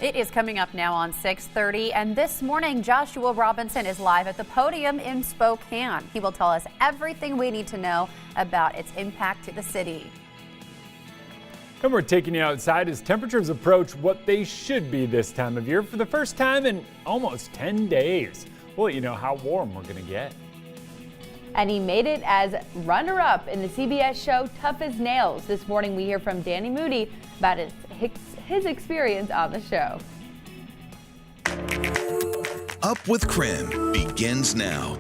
It is coming up now on 6:30, and this morning Joshua Robinson is live at the podium in Spokane. He will tell us everything we need to know about its impact to the city. And we're taking you outside as temperatures approach what they should be this time of year for the first time in almost 10 days. We'll let you know how warm we're going to get. And he made it as runner-up in the CBS show Tough as Nails. This morning we hear from Danny Moody about his experience on the show. Up with KREM begins now.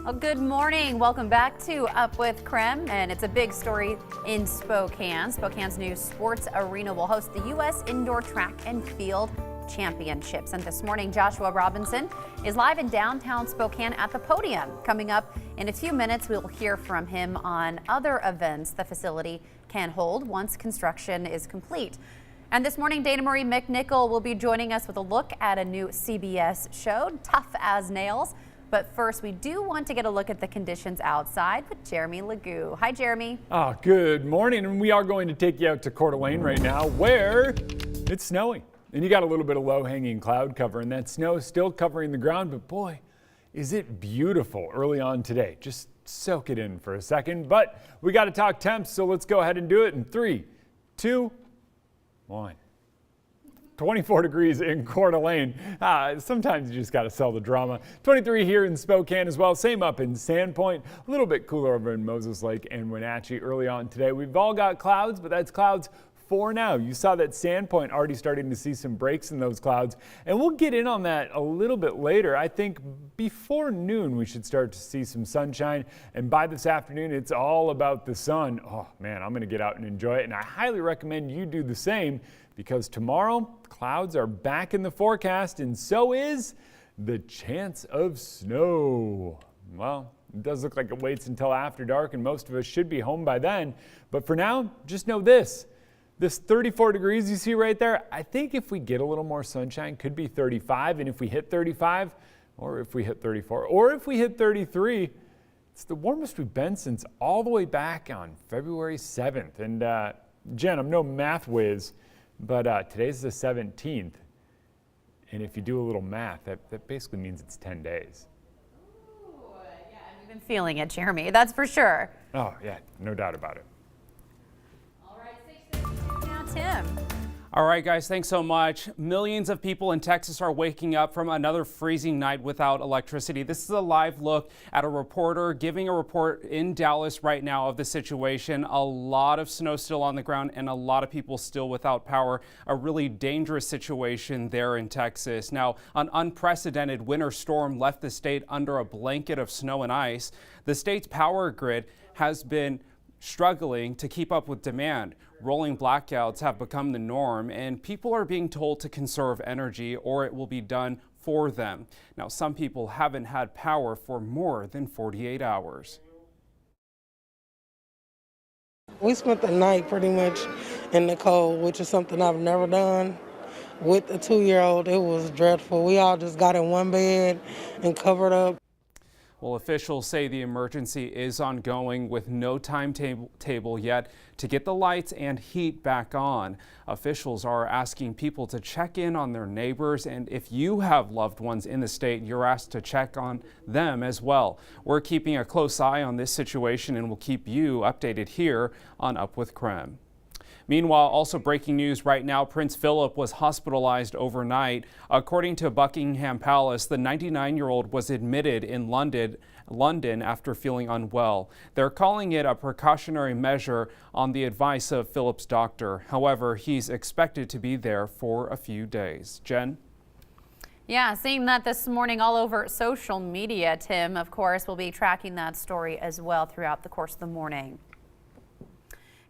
Well, good morning. Welcome back to Up with KREM, and it's a big story in Spokane. Spokane's new sports arena will host the U.S. Indoor Track and Field Championships. And this morning, Joshua Robinson is live in downtown Spokane at the podium. Coming up in a few minutes, we'll hear from him on other events the facility can hold once construction is complete. And this morning, Dana Marie McNichol will be joining us with a look at a new CBS show, Tough as Nails. But first, we do want to get a look at the conditions outside with Jeremy Legoo. Hi, Jeremy. Good morning. And we are going to take you out to Coeur d'Alene right now, where it's snowing. And you got a little bit of low-hanging cloud cover, and that snow is still covering the ground. But boy, is it beautiful early on today. Just soak it in for a second. But we got to talk temps, so let's go ahead and do it in 3, 2, 1. 24 degrees in Coeur d'Alene. Sometimes you just got to sell the drama. 23 here in Spokane as well. Same up in Sandpoint. A little bit cooler over in Moses Lake and Wenatchee early on today. We've all got clouds, but that's clouds for now. You saw that Sandpoint already starting to see some breaks in those clouds, and we'll get in on that a little bit later. I think before noon we should start to see some sunshine, and by this afternoon it's all about the sun. Oh man, I'm going to get out and enjoy it, and I highly recommend you do the same, because tomorrow clouds are back in the forecast, and so is the chance of snow. Well, it does look like it waits until after dark, and most of us should be home by then. But for now, just know this. This 34 degrees you see right there, I think if we get a little more sunshine, could be 35. And if we hit 35, or if we hit 34, or if we hit 33, it's the warmest we've been since all the way back on February 7th. And Jen, I'm no math whiz, but today's the 17th. And if you do a little math, that basically means it's 10 days. Ooh, yeah, I've been feeling it, Jeremy. That's for sure. Oh, yeah, no doubt about it. Tim. All right, guys, thanks so much. Millions of people in Texas are waking up from another freezing night without electricity. This is a live look at a reporter giving a report in Dallas right now of the situation. A lot of snow still on the ground and a lot of people still without power. A really dangerous situation there in Texas. Now, an unprecedented winter storm left the state under a blanket of snow and ice. The state's power grid has been struggling to keep up with demand. Rolling blackouts have become the norm, and people are being told to conserve energy or it will be done for them. Now, some people haven't had power for more than 48 hours. We spent the night pretty much in the cold, which is something I've never done. With a 2-year-old, it was dreadful. We all just got in one bed and covered up. Well, officials say the emergency is ongoing with no timetable yet to get the lights and heat back on. Officials are asking people to check in on their neighbors, and if you have loved ones in the state, you're asked to check on them as well. We're keeping a close eye on this situation and we'll keep you updated here on Up with KREM. Meanwhile, also breaking news right now, Prince Philip was hospitalized overnight. According to Buckingham Palace, the 99-year-old was admitted in London after feeling unwell. They're calling it a precautionary measure on the advice of Philip's doctor. However, he's expected to be there for a few days. Jen? Yeah, seeing that this morning all over social media, Tim, of course, will be tracking that story as well throughout the course of the morning.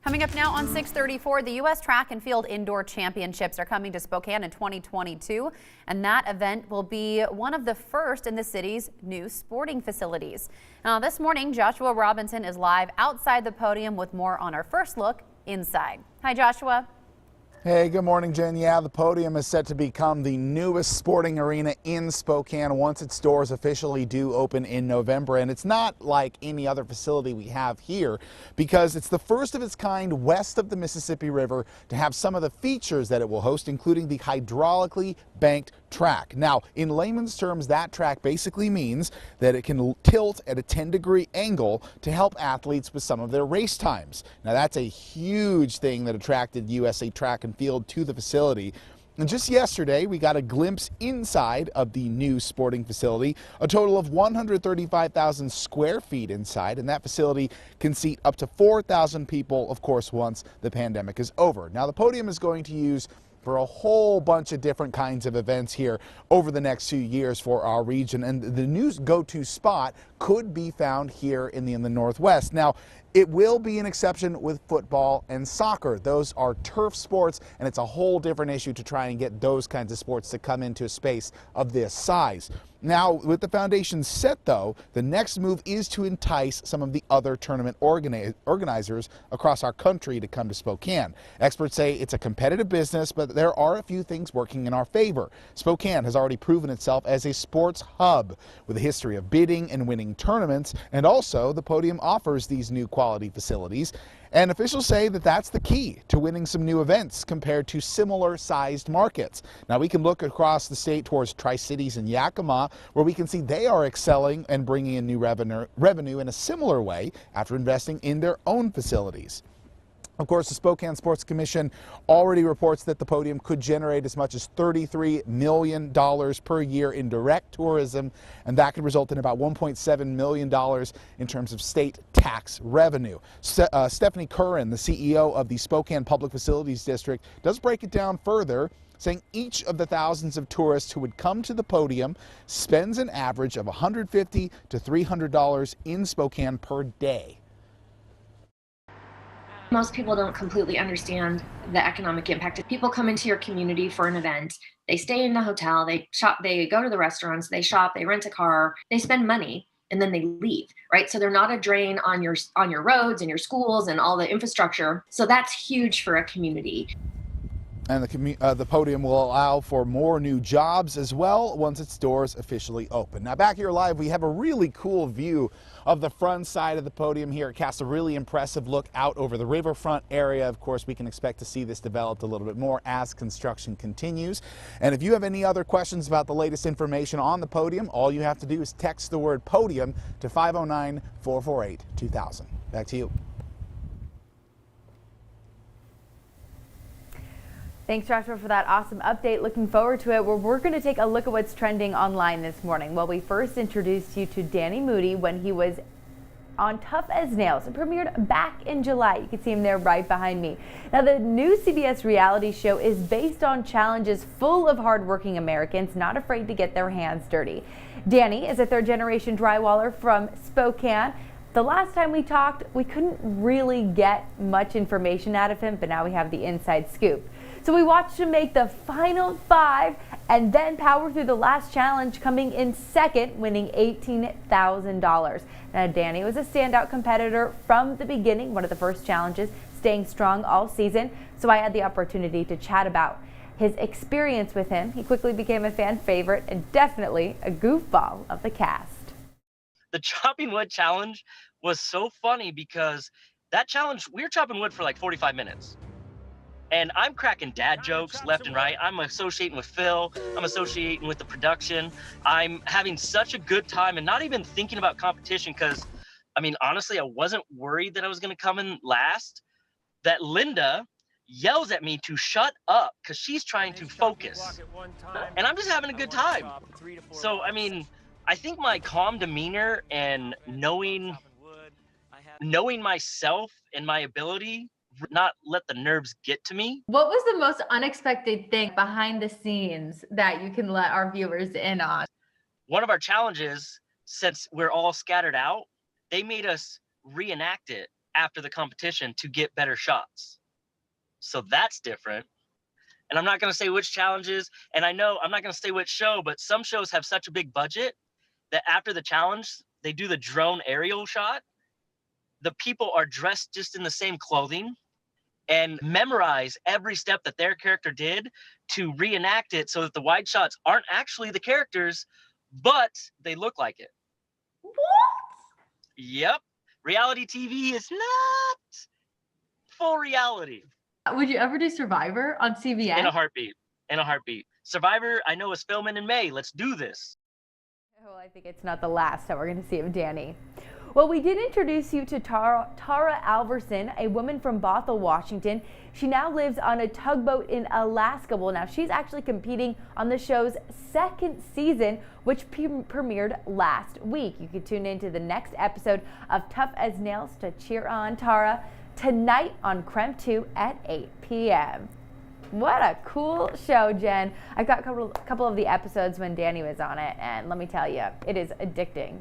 Coming up now on 6:34, the U.S. Track and Field Indoor Championships are coming to Spokane in 2022, and that event will be one of the first in the city's new sporting facilities. Now, this morning, Joshua Robinson is live outside the podium with more on our first look inside. Hi, Joshua. Hey, good morning, Jen. Yeah, the Podium is set to become the newest sporting arena in Spokane once its doors officially do open in November. And it's not like any other facility we have here because it's the first of its kind west of the Mississippi River to have some of the features that it will host, including the hydraulically banked track. Now, in layman's terms, that track basically means that it can tilt at a 10-degree angle to help athletes with some of their race times. Now, that's a huge thing that attracted USA Track and Field to the facility. And just yesterday, we got a glimpse inside of the new sporting facility, a total of 135,000 square feet inside, and that facility can seat up to 4,000 people, of course, once the pandemic is over. Now, the Podium is going to use for a whole bunch of different kinds of events here over the next few years for our region, and the new go-to spot could be found here in the Northwest. Now, it will be an exception with football and soccer. Those are turf sports, and it's a whole different issue to try and get those kinds of sports to come into a space of this size. Now, with the foundation set, though, the next move is to entice some of the other tournament organizers across our country to come to Spokane. Experts say it's a competitive business, but there are a few things working in our favor. Spokane has already proven itself as a sports hub with a history of bidding and winning tournaments, and also the Podium offers these new quality facilities. And officials say that that's the key to winning some new events compared to similar sized markets. Now, we can look across the state towards Tri-Cities and Yakima, where we can see they are excelling and bringing in new revenue in a similar way after investing in their own facilities. Of course, the Spokane Sports Commission already reports that the Podium could generate as much as $33 million per year in direct tourism, and that could result in about $1.7 million in terms of state tax revenue. Stephanie Curran, the CEO of the Spokane Public Facilities District, does break it down further, saying each of the thousands of tourists who would come to the Podium spends an average of $150 to $300 in Spokane per day. Most people don't completely understand the economic impact. If people come into your community for an event, they stay in the hotel, they shop, they go to the restaurants, they shop, they rent a car, they spend money, and then they leave, right? So they're not a drain on your roads and your schools and all the infrastructure. So that's huge for a community. And the Podium will allow for more new jobs as well once its doors officially open. Now, back here live, we have a really cool view of the front side of the Podium here. It casts a really impressive look out over the riverfront area. Of course, we can expect to see this developed a little bit more as construction continues. And if you have any other questions about the latest information on the Podium, all you have to do is text the word Podium to 509-448-2000. Back to you. Thanks, Joshua, for that awesome update. Looking forward to it. We're going to take a look at what's trending online this morning. Well, we first introduced you to Danny Moody when he was on Tough as Nails. It premiered back in July. You can see him there right behind me. Now, the new CBS reality show is based on challenges full of hardworking Americans not afraid to get their hands dirty. Danny is a third-generation drywaller from Spokane. The last time we talked, we couldn't really get much information out of him, but now we have the inside scoop. So we watched him make the final 5 and then power through the last challenge, coming in second, winning $18,000. Now, Danny was a standout competitor from the beginning, one of the first challenges, staying strong all season. So I had the opportunity to chat about his experience with him. He quickly became a fan favorite and definitely a goofball of the cast. The chopping wood challenge was so funny because that challenge, we were chopping wood for like 45 minutes. And I'm cracking dad jokes left and right. I'm associating with Phil. I'm associating with the production. I'm having such a good time and not even thinking about competition because, I mean, honestly, I wasn't worried that I was going to come in last. That Linda yells at me to shut up because she's trying to focus. And I'm just having a good time. So, I mean, I think my calm demeanor and knowing myself and my ability, not let the nerves get to me. What was the most unexpected thing behind the scenes that you can let our viewers in on? One of our challenges, since we're all scattered out, they made us reenact it after the competition to get better shots. So that's different. And I'm not going to say which challenges, and I know I'm not going to say which show, but some shows have such a big budget that after the challenge, they do the drone aerial shot. The people are dressed just in the same clothing. and memorize every step that their character did to reenact it so that the wide shots aren't actually the characters, but they look like it. What? Yep. Reality TV is not full reality. Would you ever do Survivor on CBN? In a heartbeat. In a heartbeat. Survivor, I know, is filming in May. Let's do this. Well, I think it's not the last that we're going to see of Danny. Well, we did introduce you to Tara Alverson, a woman from Bothell, Washington. She now lives on a tugboat in Alaska. Well, now she's actually competing on the show's second season, which premiered last week. You can tune into the next episode of Tough as Nails to cheer on Tara tonight on KREM 2 at 8 p.m. What a cool show, Jen. I got a couple of the episodes when Danny was on it, and let me tell you, it is addicting.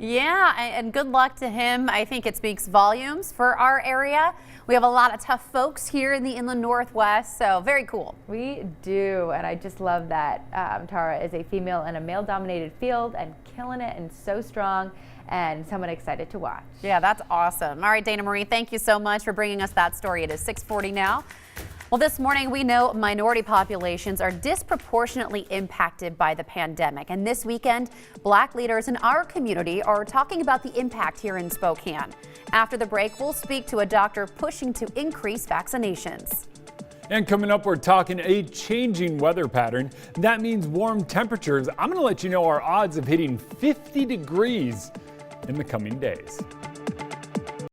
Yeah, and good luck to him. I think it speaks volumes for our area. We have a lot of tough folks here in the Inland Northwest, so very cool. We do, and I just love that Tara is a female in a male-dominated field and killing it and so strong and someone excited to watch. Yeah, that's awesome. All right, Dana Marie, thank you so much for bringing us that story. It is 6:40 now. Well, this morning we know minority populations are disproportionately impacted by the pandemic. And this weekend, Black leaders in our community are talking about the impact here in Spokane. After the break, we'll speak to a doctor pushing to increase vaccinations. And coming up, we're talking a changing weather pattern. That means warm temperatures. I'm going to let you know our odds of hitting 50 degrees in the coming days.